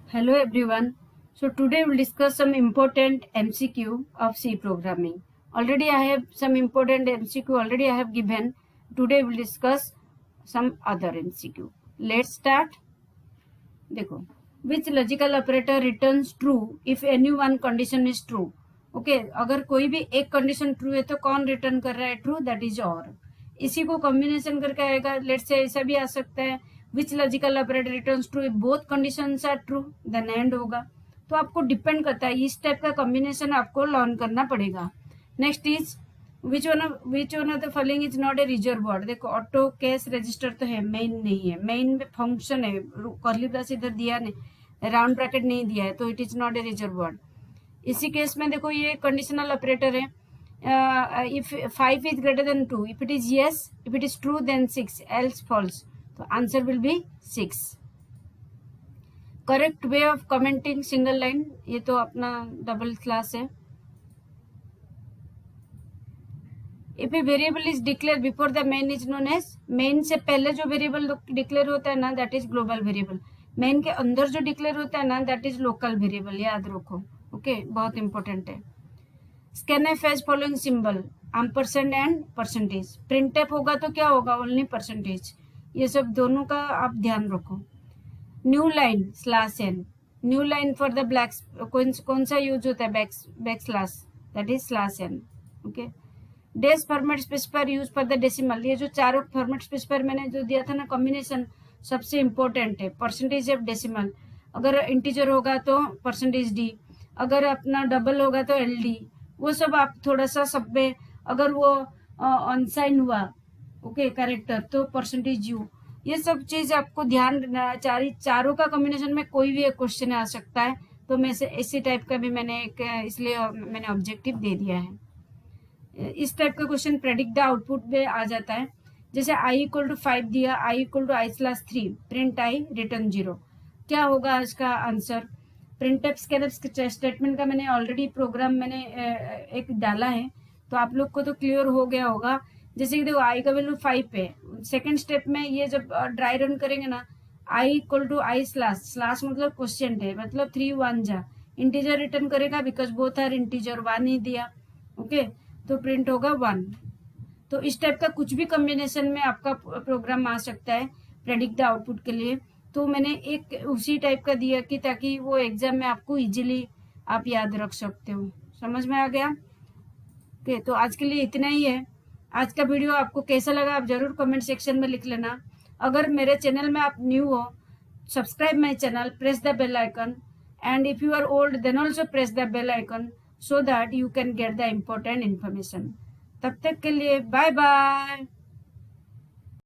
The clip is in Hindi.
Hello everyone. So today we'll discuss some important MCQ of C programming. Already I have some important MCQ already I have given. Today we'll discuss some other MCQ. Let's start. देखो, which logical operator returns true if any one condition is true? Okay, अगर कोई भी एक कंडीशन ट्रू है तो कौन रिटर्न कर रहा है ट्रू? दैट इज और इसी को कॉम्बिनेशन करके आएगा. लेट्स से ऐसा भी आ सकता है which logical operator returns true if both conditions are true, then and होगा. तो आपको डिपेंड करता है, इस टाइप का कॉम्बिनेशन आपको लर्न करना पड़ेगा. Next is which one of the following is not a reserve word. देखो, ऑटो केस रजिस्टर तो है, मेन नहीं है. मेन में फंक्शन है, कर्ली ब्रैकेट इधर दिया नहीं, राउंड ब्रैकेट नहीं दिया है, तो it is not a reserve word. इसी केस में देखो ये कंडीशनल ऑपरेटर है. If 5 is greater than 2, if it is yes, if it is true then 6, else false. तो answer will be 6. Correct way of commenting single line, ये तो अपना डबल क्लास है. If a variable is declare before the main is known as. Main से पहले जो वेरिएबल डिक्लेयर होता है ना, that is global variable. Main के अंदर जो डिक्लेयर होता है ना, दैट इज लोकल वेरिएबल. याद रखो. ओके, बहुत इंपॉर्टेंट है. Scan f as following symbol ampersand and percentage. Print f होगा तो क्या होगा? Only percentage. ये सब दोनों का आप ध्यान रखो. New line slash n. New line for the black कौन सा यूज होता है? Back slash, that is slash n. Okay. D's format specifier use for the decimal. ये जो चारों फॉर्मेट स्पेसिफायर मैंने जो दिया था ना कॉम्बिनेशन, सबसे इंपॉर्टेंट है. परसेंटेज ऑफ डेसिमल, अगर इंटीजर होगा तो परसेंटेज डी, अगर अपना डबल होगा तो एल डी. वो सब आप थोड़ा सा सब में, अगर वो अनसाइन हुआ ओके कैरेक्टर, तो परसेंटेज यू. ये सब चीज आपको ध्यान रखना. चारों का कॉम्बिनेशन में कोई भी एक क्वेश्चन आ सकता है. तो मैं से इसी टाइप का भी मैंने एक, इसलिए मैंने ऑब्जेक्टिव दे दिया है. इस टाइप का क्वेश्चन प्रेडिक्ट द आउटपुट में आ जाता है. जैसे आई इक्वल टू 5 दिया, i equal to i slash 3, print i return 0. क्या होगा इसका answer? Printf scanf statement का मैंने ऑलरेडी प्रोग्राम मैंने एक डाला है, तो आप लोग को तो क्लियर हो गया होगा. जैसे कि देखो, आई का वैल्यू 5 है. सेकेंड स्टेप में ये जब ड्राई रन करेंगे ना, i equal to i slash, slash मतलब क्वेश्चन है, मतलब 3 1 जा इंटीजर रिटर्न करेगा, बिकॉज बोथ आर इंटीजर. 1 ही दिया. ओके, तो प्रिंट होगा 1. तो इस टाइप का कुछ भी कॉम्बिनेशन में आपका प्रोग्राम आ सकता है प्रेडिक्ट द आउटपुट के लिए. तो मैंने एक उसी टाइप का दिया कि ताकि वो एग्जाम में आपको इजीली आप याद रख सकते हो. समझ में आ गया? ओके, तो आज के लिए इतना ही है. आज का वीडियो आपको कैसा लगा आप जरूर कमेंट सेक्शन में लिख लेना. अगर मेरे चैनल में आप न्यू हो, subscribe my channel, press the bell icon, and if you are old then also press the bell icon so that you can get the important information. तब तक के लिए बाय बाय.